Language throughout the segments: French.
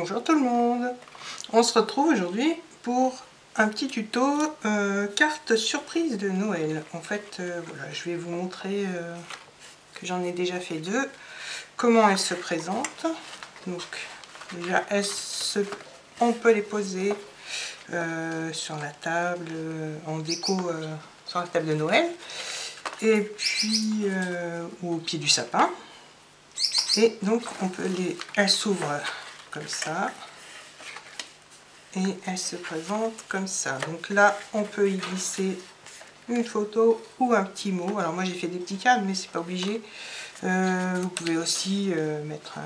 Bonjour tout le monde. On se retrouve aujourd'hui pour un petit tuto carte surprise de Noël. En fait, voilà, je vais vous montrer que j'en ai déjà fait deux. Comment elles se présentent. Donc déjà, on peut les poser sur la table en déco sur la table de Noël. Et puis ou au pied du sapin. Et donc elles s'ouvrent comme ça et elles se présentent comme ça. Donc là on peut y glisser une photo ou un petit mot. Alors moi j'ai fait des petits cadres mais c'est pas obligé. Vous pouvez aussi mettre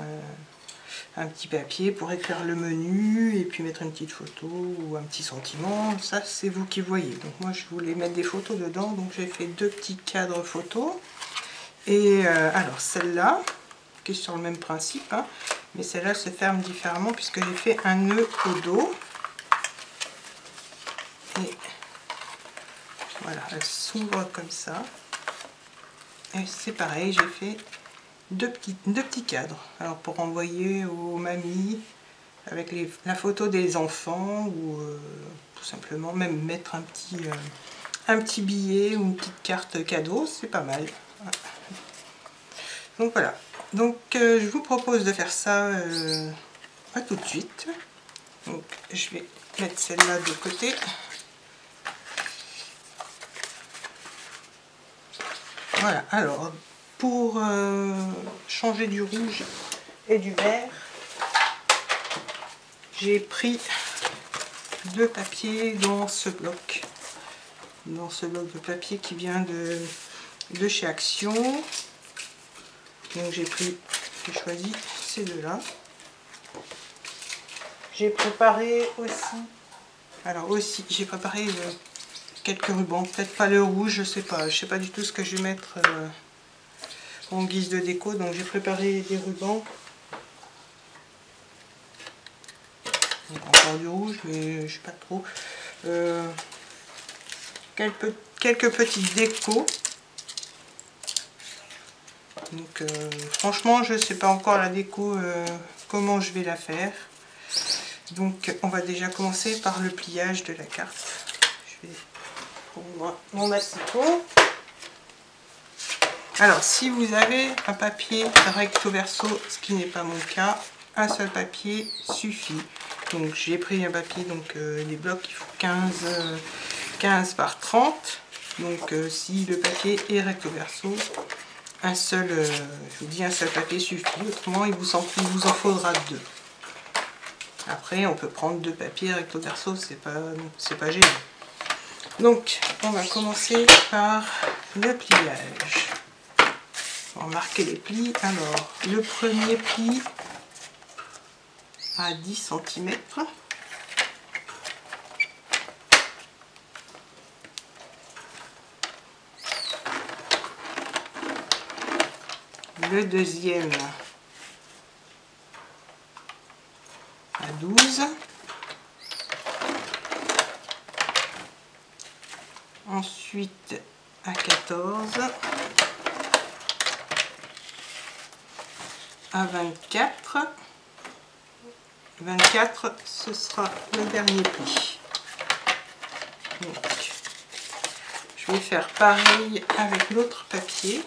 un petit papier pour écrire le menu et puis mettre une petite photo ou un petit sentiment. Ça c'est vous qui voyez. Donc moi je voulais mettre des photos dedans, donc j'ai fait deux petits cadres photos. Et alors celle-là qui est sur le même principe, hein, mais celle-là se ferme différemment puisque j'ai fait un nœud au dos. Et voilà, elle s'ouvre comme ça. Et c'est pareil, j'ai fait deux petits cadres. Alors pour envoyer aux mamies avec la photo des enfants ou tout simplement même mettre un petit billet ou une petite carte cadeau, c'est pas mal. Donc voilà. Donc je vous propose de faire ça à tout de suite. Donc je vais mettre celle-là de côté. Voilà, alors pour changer du rouge et du vert, j'ai pris deux papiers dans ce bloc. Dans ce bloc de papier qui vient de chez Action. Donc j'ai choisi ces deux-là. J'ai préparé aussi, j'ai préparé quelques rubans, peut-être pas le rouge, je sais pas du tout ce que je vais mettre en guise de déco, donc j'ai préparé des rubans. Encore du rouge, mais je sais pas trop. Quelques petites décos. Donc franchement je sais pas encore la déco comment je vais la faire. Donc on va déjà commencer par le pliage de la carte. Je vais prendre mon asticot. Alors si vous avez un papier recto verso, ce qui n'est pas mon cas, un seul papier suffit. Donc j'ai pris un papier, donc les blocs il faut 15 par 30. Donc si le papier est recto verso, je vous dis un seul papier suffit, autrement il vous en faudra deux. Après on peut prendre deux papiers recto verso, c'est pas gênant. Donc on va commencer par le pliage. On va marquer les plis. Alors le premier pli à 10 cm. Le deuxième à 12. Ensuite à 14. À 24. 24, ce sera le dernier pli. Donc, je vais faire pareil avec l'autre papier.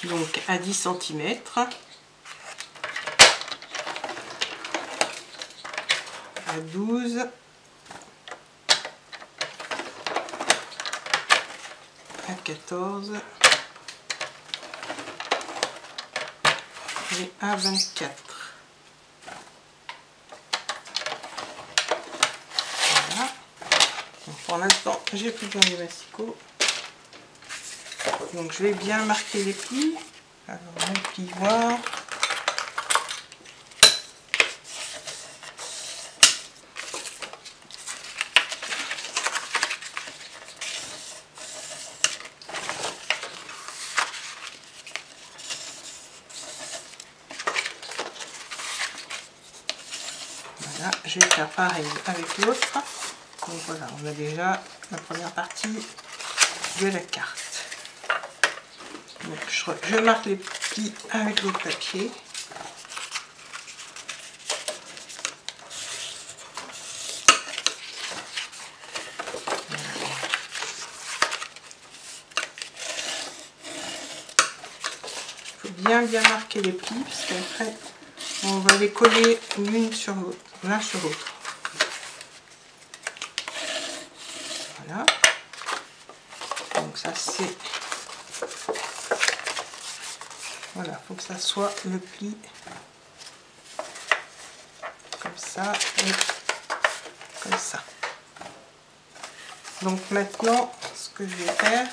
Donc à 10 cm. À 12. À 14. Et à 24. Voilà. Donc pour l'instant, j'ai plus besoin des masticots. Donc je vais bien marquer les plis. Alors mon plioir. Voilà, je vais faire pareil avec l'autre. Donc voilà, on a déjà la première partie de la carte. Donc je marque les plis avec l'autre papier. bien marquer les plis, parce qu'après on va les coller l'une sur l'autre, l'un sur l'autre. Voilà. Donc ça c'est... Voilà, il faut que ça soit le pli comme ça et comme ça. Donc maintenant, ce que je vais faire,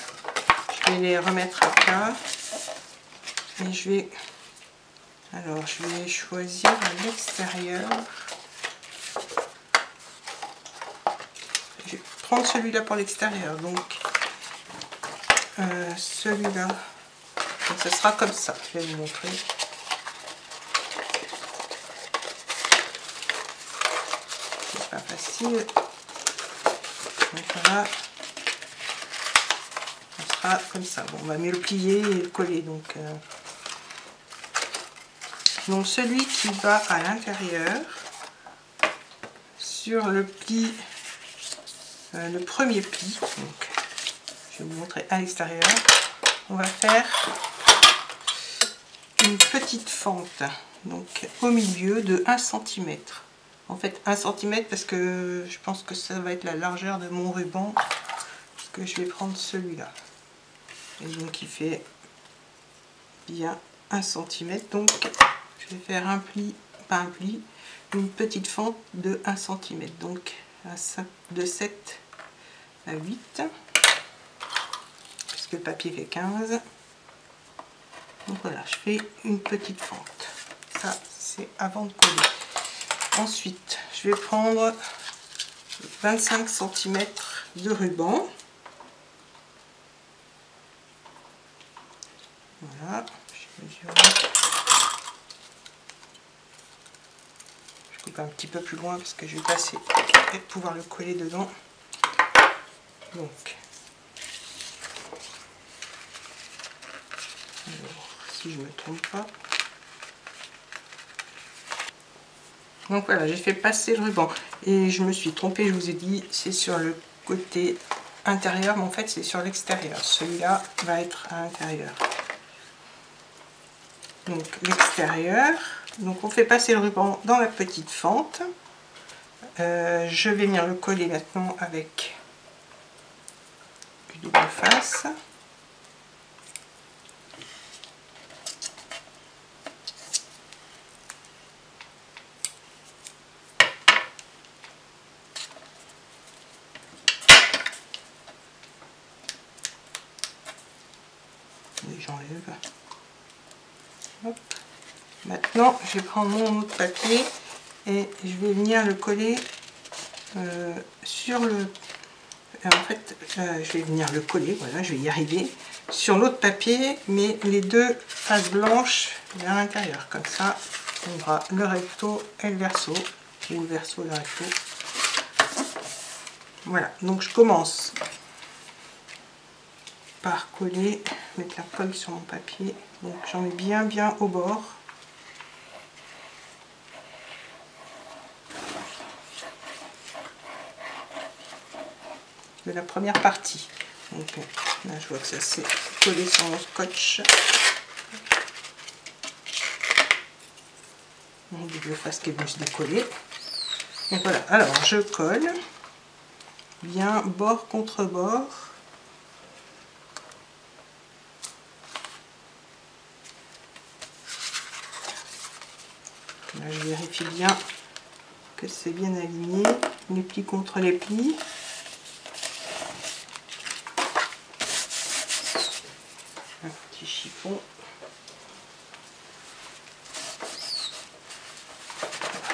je vais les remettre à plat et je vais choisir à l'extérieur. Je vais prendre celui-là pour l'extérieur, donc celui-là. Donc ce sera comme ça, je vais vous montrer. C'est pas facile. Donc voilà. On sera comme ça. Bon, on va mieux le plier et le coller. Donc celui qui va à l'intérieur, sur le pli, le premier pli, donc je vais vous montrer à l'extérieur, on va faire une petite fente, donc au milieu de 1 cm. En fait 1 cm parce que je pense que ça va être la largeur de mon ruban, parce que je vais prendre celui-là. Et donc il fait bien 1 cm, donc je vais faire un pli, pas un pli, une petite fente de 1 cm, donc de 7 à 8, puisque le papier fait 15. Donc voilà, je fais une petite fente. Ça, c'est avant de coller. Ensuite, je vais prendre 25 cm de ruban. Voilà, je mesure. Je coupe un petit peu plus loin parce que je vais passer et pouvoir le coller dedans. Donc, alors, si je ne me trompe pas. Donc voilà, j'ai fait passer le ruban et je me suis trompée, je vous ai dit c'est sur le côté intérieur, mais en fait c'est sur l'extérieur. Celui-là va être à l'intérieur. Donc l'extérieur, donc on fait passer le ruban dans la petite fente. Je vais venir le coller maintenant avec du double face. J'enlève. Maintenant, je vais prendre mon autre papier et je vais venir le coller sur le... En fait, je vais venir le coller, voilà, je vais y arriver, sur l'autre papier, mais les deux faces blanches vers l'intérieur. Comme ça, on aura le recto et le verso, ou le verso et le recto. Voilà, donc je commence par coller, mettre la colle sur mon papier. Donc j'en mets bien au bord. De la première partie. Donc là je vois que ça s'est collé sur mon scotch. Mon double face qui est venu se décoller. Donc voilà, alors je colle bien bord contre bord. Là je vérifie bien que c'est bien aligné, les plis contre les plis. Un petit chiffon.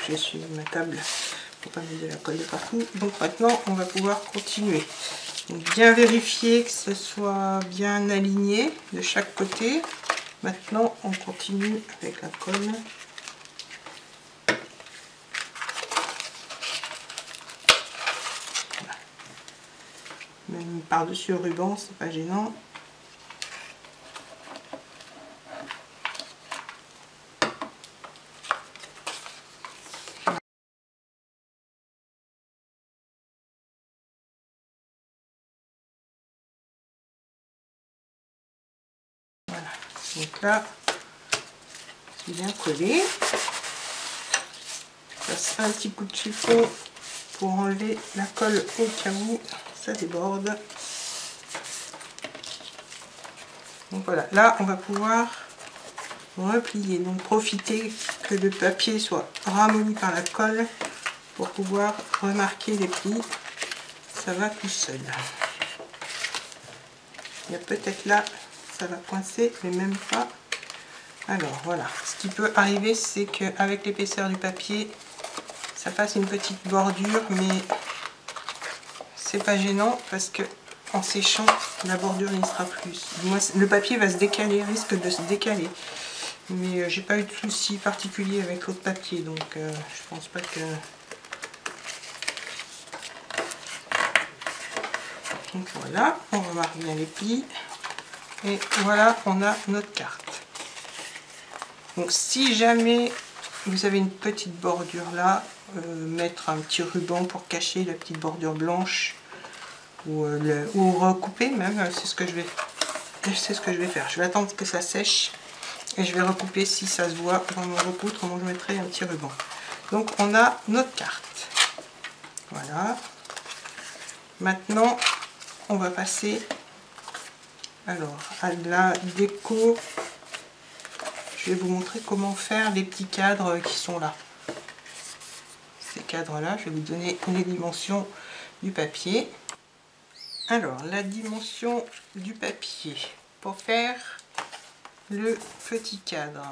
Je suis ma table pour pas mettre de la colle de partout. Donc maintenant on va pouvoir continuer. Donc bien vérifier que ce soit bien aligné de chaque côté. Maintenant on continue avec la colle. Voilà. Même par-dessus le ruban, c'est pas gênant. Donc là, bien collé. Je passe un petit coup de chiffon pour enlever la colle au cas où ça déborde. Donc voilà, là on va pouvoir replier. Donc profiter que le papier soit ramolli par la colle pour pouvoir remarquer les plis. Ça va tout seul. Il y a peut-être là, ça va coincer, mais même pas. Alors voilà, ce qui peut arriver, c'est qu'avec l'épaisseur du papier, ça fasse une petite bordure, mais c'est pas gênant parce que en séchant, la bordure n'y sera plus. Moi, le papier va se décaler, risque de se décaler. Mais j'ai pas eu de souci particulier avec l'autre papier, donc je pense pas que... Donc voilà, on remarque bien les plis. Et voilà, on a notre carte. Donc si jamais vous avez une petite bordure là, mettre un petit ruban pour cacher la petite bordure blanche ou recouper même, c'est ce que je vais faire. Je vais attendre que ça sèche et je vais recouper si ça se voit dans mon recoudre, comment je mettrai un petit ruban. Donc on a notre carte. Voilà. Maintenant on va passer alors à la déco. Je vais vous montrer comment faire les petits cadres qui sont là. Ces cadres-là, je vais vous donner les dimensions du papier. Alors, la dimension du papier pour faire le petit cadre.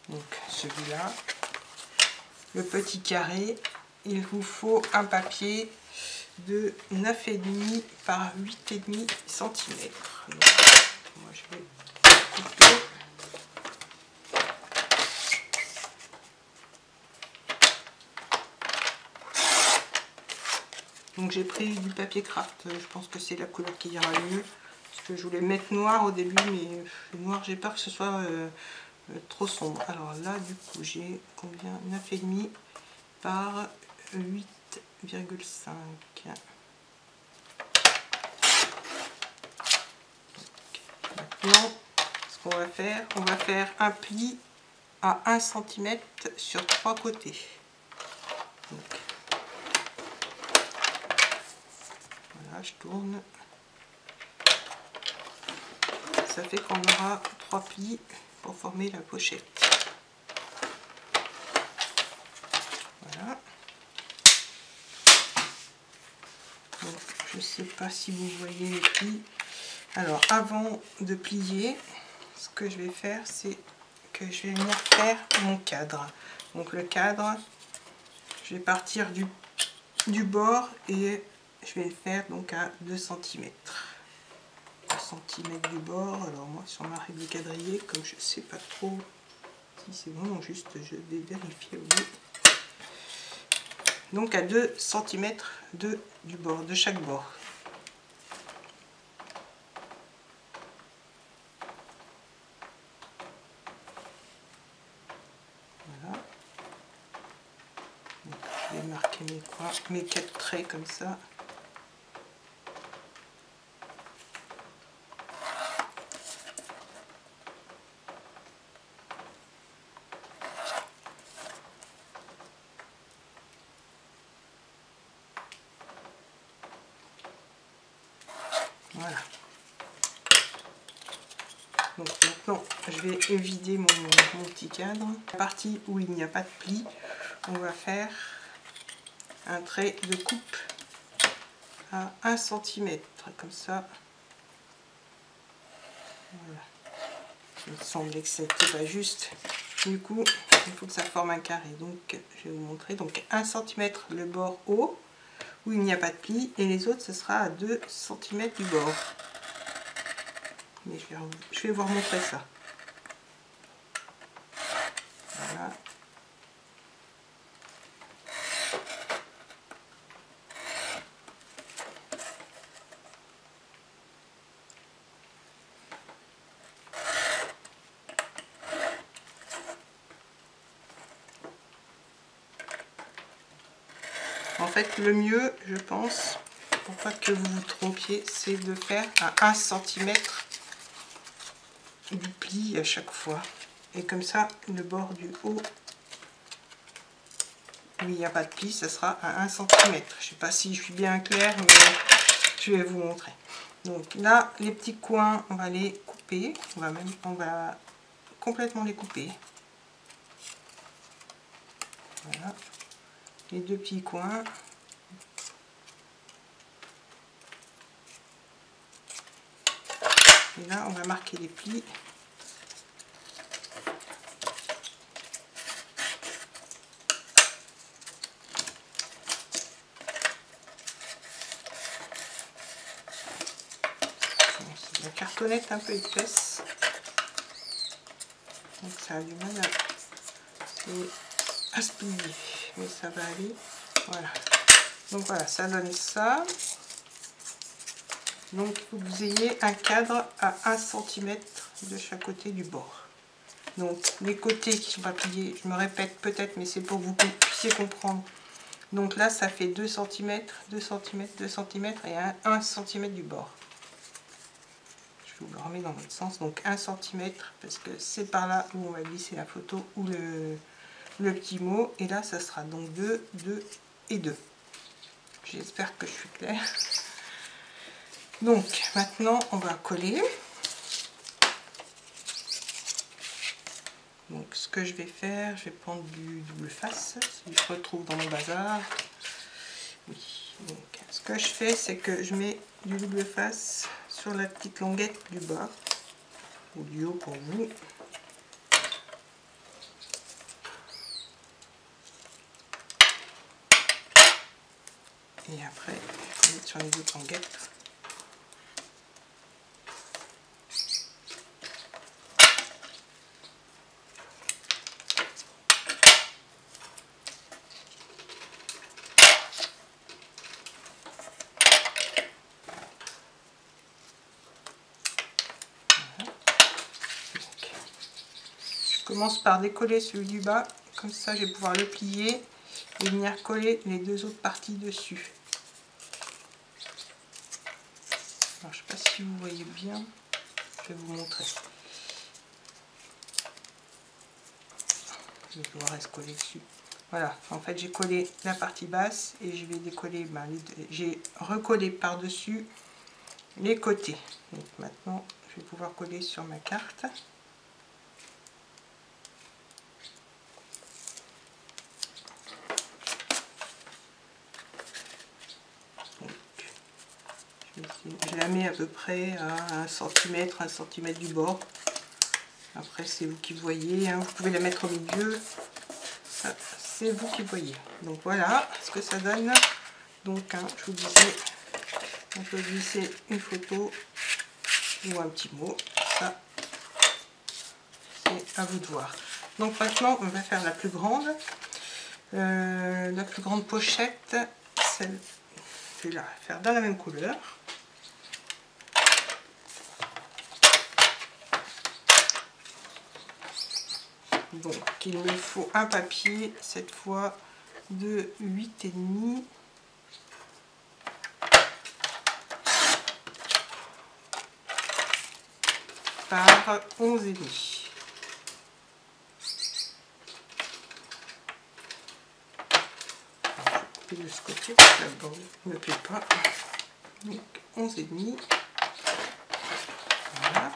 Donc, celui-là, le petit carré, il vous faut un papier de 9,5 par 8,5 cm. Donc, moi, je vais couper. Donc j'ai pris du papier craft, je pense que c'est la couleur qui ira le mieux. Parce que je voulais mettre noir au début, mais le noir j'ai peur que ce soit trop sombre. Alors là du coup j'ai combien? 9,5 par 8,5. Maintenant, ce qu'on va faire, on va faire un pli à 1 cm sur 3 côtés. Donc, voilà, je tourne. Ça fait qu'on aura 3 plis pour former la pochette. Voilà. Donc, je ne sais pas si vous voyez les plis. Alors, avant de plier, ce que je vais faire, c'est que je vais venir faire mon cadre. Donc, le cadre, je vais partir du bord et je vais le faire donc à 2 cm. 2 cm du bord. Alors, moi, sur ma règle du quadrillé, comme je ne sais pas trop si c'est bon, juste je vais vérifier au bout. Donc, à 2 cm du bord, de chaque bord. Voilà. Donc, je vais marquer mes coins, mes 4 traits comme ça. Voilà. Donc maintenant, je vais vider mon petit cadre. La partie où il n'y a pas de pli, on va faire un trait de coupe à 1 cm, comme ça. Voilà. Il me semblait que c'était pas juste. Du coup, il faut que ça forme un carré. Donc, je vais vous montrer. Donc, 1 cm le bord haut, où il n'y a pas de pli, et les autres, ce sera à 2 cm du bord. Mais je vais vous remontrer ça. Voilà. En fait, le mieux, je pense, pour pas que vous vous trompiez, c'est de faire à 1 cm du pli à chaque fois. Et comme ça, le bord du haut, où il n'y a pas de pli, ça sera à 1 cm. Je ne sais pas si je suis bien claire, mais je vais vous montrer. Donc là, les petits coins, on va les couper. On va complètement les couper. Voilà. Les deux petits coins. Et là, on va marquer les plis. La cartonnette un peu épaisse, donc ça a du mal à se plier, mais ça va aller. Voilà, donc voilà, ça donne ça. Donc il faut que vous ayez un cadre à 1 cm de chaque côté du bord. Donc les côtés qui ne sont pas pliés, je me répète peut-être, mais c'est pour que vous puissiez comprendre. Donc là, ça fait 2 cm, 2 cm, 2 cm et 1 cm du bord. Je vous le remets dans l'autre sens, donc 1 cm, parce que c'est par là où on va glisser la photo ou le petit mot. Et là, ça sera donc 2, 2 et 2. J'espère que je suis claire. Donc, maintenant, on va coller. Donc, ce que je vais faire, je vais prendre du double face, si je retrouve dans mon bazar. Oui, donc, ce que je fais, c'est que je mets du double face sur la petite languette du bas, ou du haut pour vous. Et après, je vais mettre sur les autres languettes. Je commence par décoller celui du bas, comme ça je vais pouvoir le plier et venir coller les deux autres parties dessus. Alors, je ne sais pas si vous voyez bien, je vais vous montrer. Je vais devoir rester coller dessus. Voilà, en fait j'ai collé la partie basse et je vais décoller, j'ai recollé par-dessus les côtés. Donc maintenant je vais pouvoir coller sur ma carte. Je la mets à peu près à 1 cm du bord. Après c'est vous qui voyez, hein. Vous pouvez la mettre au milieu, c'est vous qui voyez. Donc voilà ce que ça donne. Donc hein, je vous disais, on peut glisser une photo ou un petit mot, ça c'est à vous de voir. Donc maintenant on va faire la plus grande pochette, celle, je vais la faire dans la même couleur. Donc il me faut un papier, cette fois de 8,5 par 11,5. Je vais de ce côté parce que la bande ne me plaît pas. Donc 11,5. Voilà,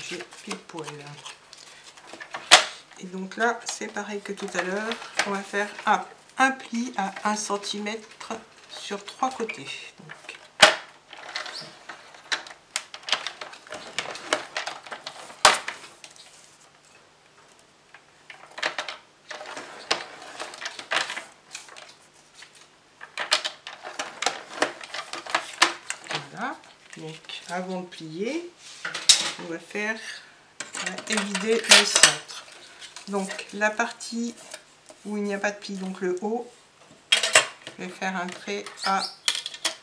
j'ai pile poil. Et donc là, c'est pareil que tout à l'heure, on va faire un pli à 1 cm sur 3 côtés. Donc, voilà. Donc avant de plier, on va évider le centre. Donc la partie où il n'y a pas de pli, donc le haut, je vais faire un trait à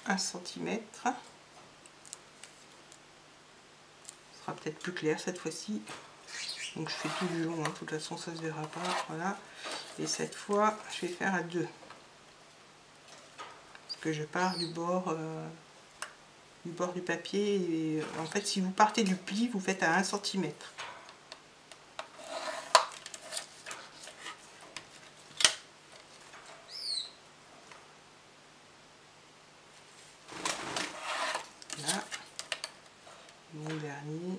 1 cm. Ce sera peut-être plus clair cette fois-ci. Donc je fais tout du long, hein. De toute façon ça se verra pas. Voilà. Et cette fois, je vais faire à 2. Parce que je pars du bord du papier. Et en fait, si vous partez du pli, vous faites à 1 cm. Voilà. Mon dernier.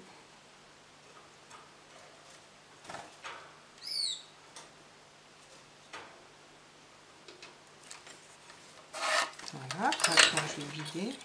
Voilà, maintenant je vais vider.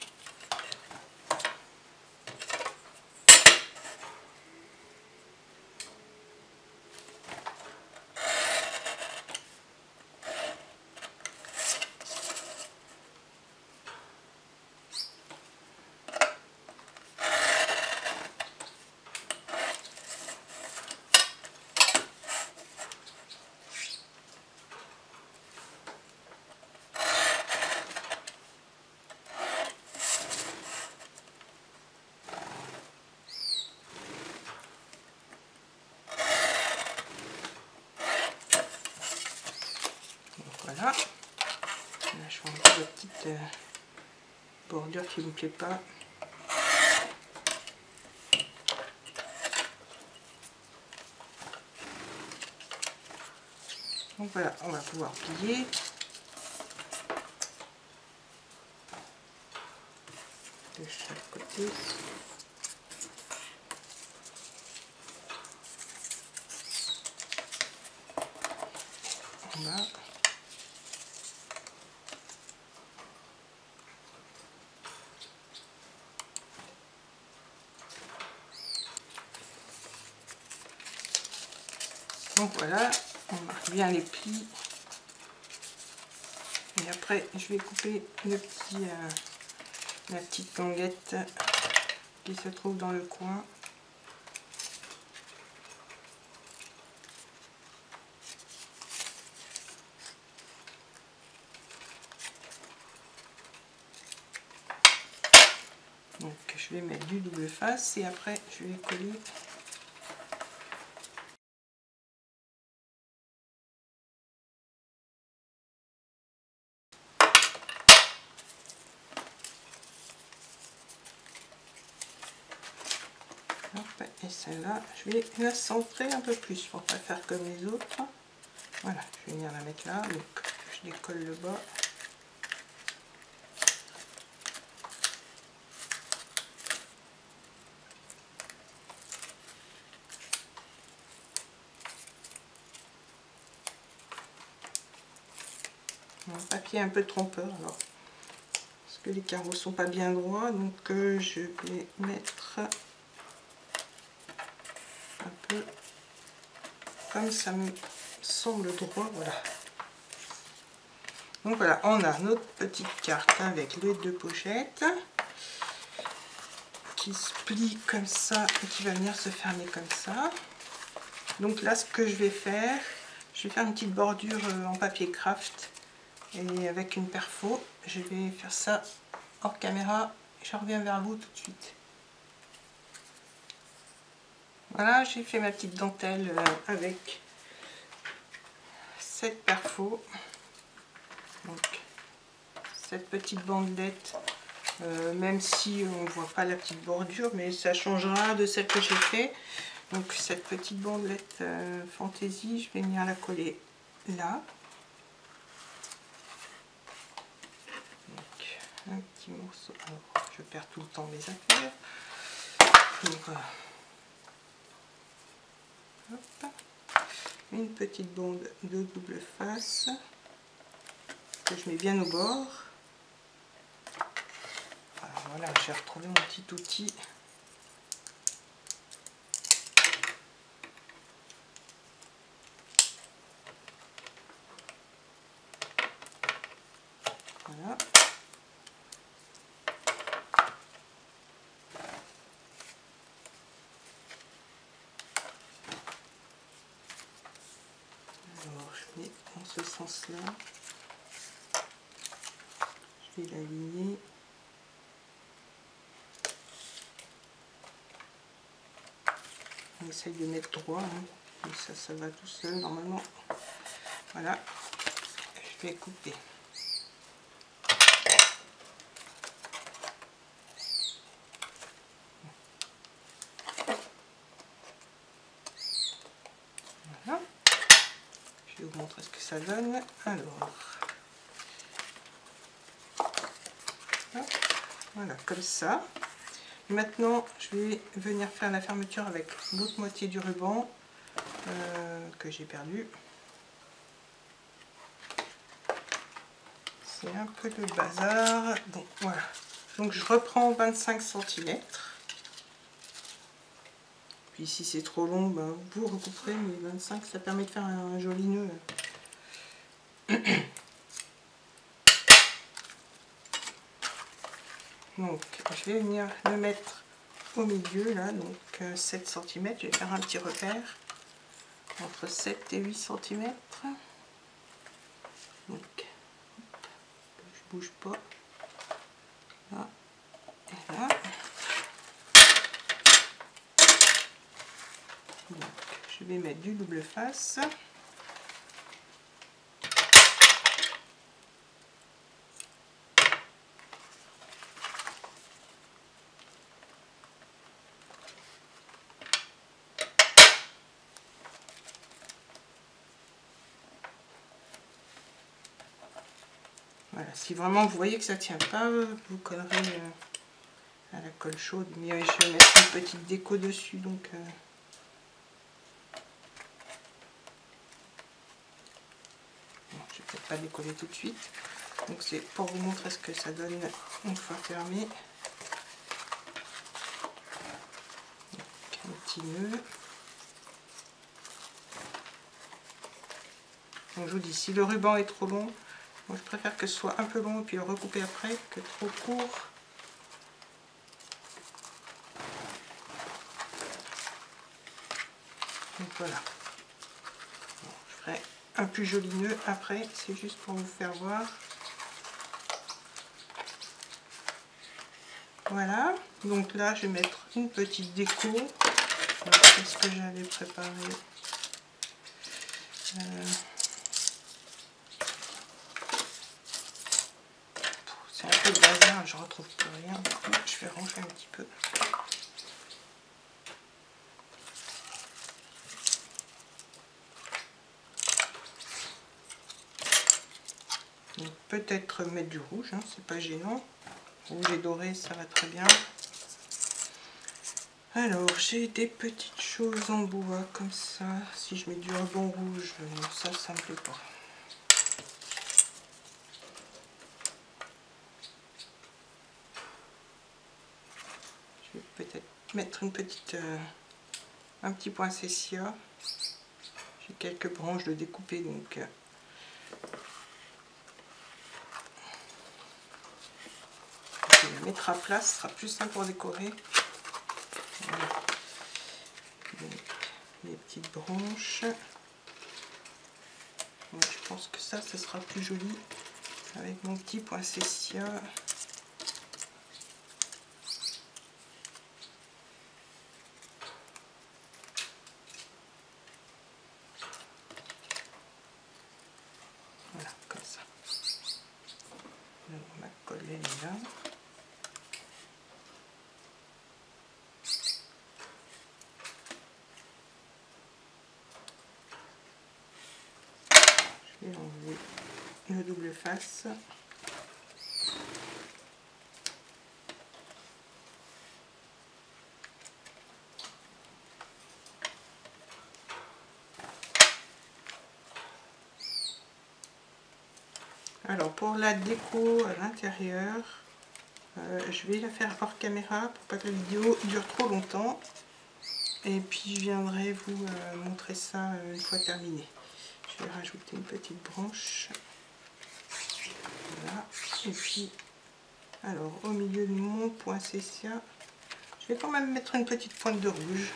Voilà, là je fais encore la petite bordure qui ne me plaît pas. Donc voilà, on va pouvoir plier. De chaque côté. En bas. Donc voilà, on marque bien les plis. Et après, je vais couper le petit, la petite languette qui se trouve dans le coin. Donc je vais mettre du double face et après je vais coller. Et celle-là, je vais la centrer un peu plus pour pas faire comme les autres. Voilà, je vais venir la mettre là, donc je décolle le bas. Un papier un peu trompeur alors, parce que les carreaux sont pas bien droits, donc je vais mettre un peu comme ça me semble droit, voilà. Donc voilà, on a notre petite carte avec les deux pochettes qui se plie comme ça et qui va venir se fermer comme ça. Donc là, ce que je vais faire une petite bordure en papier craft et avec une perfo. Je vais faire ça hors caméra et je reviens vers vous tout de suite. Voilà, j'ai fait ma petite dentelle avec cette perfo. Donc cette petite bandelette, même si on ne voit pas la petite bordure, mais ça changera de celle que j'ai fait. Donc cette petite bandelette fantaisie, je vais venir la coller là. Donc un petit morceau. Alors, je perds tout le temps mes affaires. Donc voilà. Hop. Une petite bande de double face que je mets bien au bord. Alors voilà, j'ai retrouvé mon petit outil. Voilà. Alors je mets en ce sens-là. Je vais l'aligner. On essaye de mettre droit, hein. Et ça va tout seul normalement. Voilà, je vais couper. Voilà, je vais vous montrer ce que ça donne. Alors, hop, voilà, comme ça. Maintenant, je vais venir faire la fermeture avec l'autre moitié du ruban que j'ai perdu. C'est un peu le bazar. Donc voilà. Donc je reprends 25 cm. Puis si c'est trop long, ben, vous recouperez, mais 25 ça permet de faire un joli nœud. Donc je vais venir le mettre au milieu là, donc 7 cm. Je vais faire un petit repère entre 7 et 8 cm. Donc je bouge pas. Là et là. Donc, je vais mettre du double face. Voilà, si vraiment vous voyez que ça tient pas, vous collerez à la colle chaude. Mais je vais mettre une petite déco dessus, donc bon, je vais peut-être pas décoller tout de suite. Donc c'est pour vous montrer ce que ça donne une fois fermé. Donc, un petit nœud. Donc je vous dis, si le ruban est trop long, moi je préfère que ce soit un peu long et puis le recouper après que trop court. Donc voilà. Bon, je ferai un plus joli nœud après, c'est juste pour vous faire voir. Voilà, donc là je vais mettre une petite déco. Qu'est-ce que j'avais préparé? C'est un peu de bazar, je retrouve plus rien. Je vais ranger un petit peu. Peut-être mettre du rouge, hein, c'est pas gênant. Rouge et doré, ça va très bien. Alors, j'ai des petites choses en bois comme ça. Si je mets du ruban rouge, ça me plaît pas. Je vais peut-être mettre une petite, un petit poinsettia. J'ai quelques branches de découper, donc je vais les mettre à plat, ce sera plus simple pour décorer. Voilà. Donc, les petites branches. Donc, je pense que ça sera plus joli avec mon petit poinsettia. Voilà, comme ça. Donc, ma colle elle est là. Je vais enlever le double face. Alors pour la déco à l'intérieur, je vais la faire hors caméra pour pas que la vidéo dure trop longtemps. Et puis je viendrai vous montrer ça une fois terminé. Je vais rajouter une petite branche. Voilà. Et puis, alors au milieu de mon poinsettia, je vais quand même mettre une petite pointe de rouge.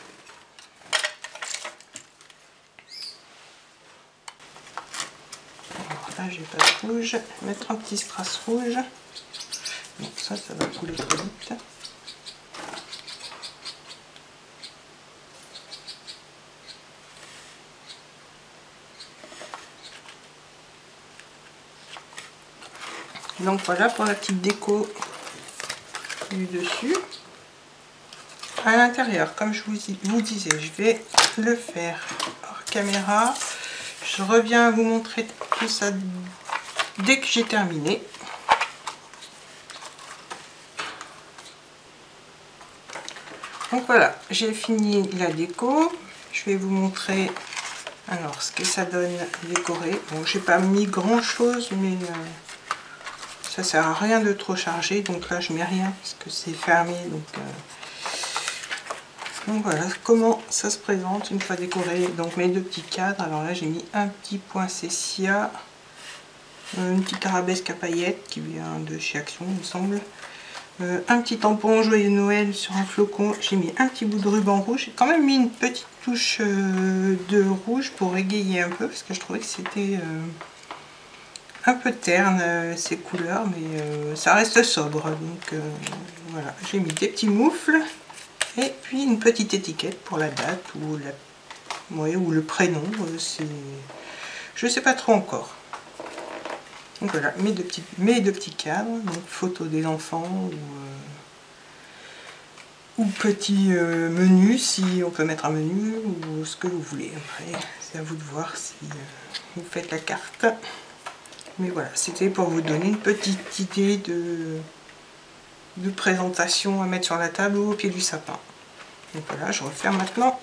Alors là, j'ai pas de rouge. Je vais mettre un petit strass rouge. Donc ça va couler très vite. Donc voilà pour la petite déco du dessus. À l'intérieur, comme je vous disais, je vais le faire hors caméra. Je reviens vous montrer tout ça dès que j'ai terminé. Donc voilà, j'ai fini la déco. Je vais vous montrer alors ce que ça donne décoré. Bon, j'ai pas mis grand chose, mais ça sert à rien de trop charger. Donc là, je mets rien parce que c'est fermé. Donc voilà comment ça se présente une fois décoré. Donc mes deux petits cadres. Alors là, j'ai mis un petit poinsettia, une petite arabesque à paillettes qui vient de chez Action, il me semble. Un petit tampon joyeux Noël sur un flocon. J'ai mis un petit bout de ruban rouge. J'ai quand même mis une petite touche de rouge pour égayer un peu parce que je trouvais que c'était un peu terne ces couleurs, mais ça reste sobre. Donc voilà, j'ai mis des petits moufles et puis une petite étiquette pour la date ou le prénom. Je sais pas trop encore. Donc voilà, mes deux petits cadres, donc photos des enfants ou petit menu, si on peut mettre un menu ou ce que vous voulez. Après, c'est à vous de voir si vous faites la carte. Mais voilà, c'était pour vous donner une petite idée de présentation à mettre sur la table ou au pied du sapin. Donc voilà, je referme maintenant.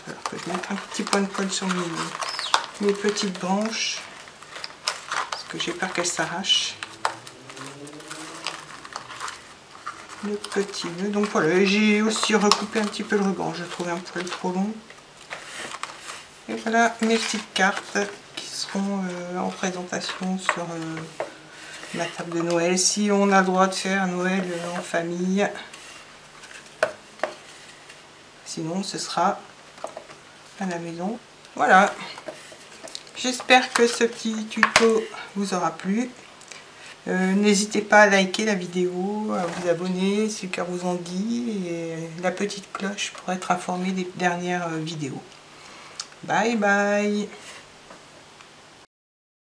Alors que je mette un petit point de colle sur mes petites branches. Que j'ai peur qu'elle s'arrache. Le petit nœud. Donc voilà, j'ai aussi recoupé un petit peu le ruban. Je trouvais un poil trop long. Et voilà mes petites cartes qui seront en présentation sur la table de Noël. Si on a le droit de faire Noël en famille. Sinon, ce sera à la maison. Voilà. J'espère que ce petit tuto vous aura plu. N'hésitez pas à liker la vidéo, à vous abonner si le cœur vous en dit, et la petite cloche pour être informé des dernières vidéos. Bye bye!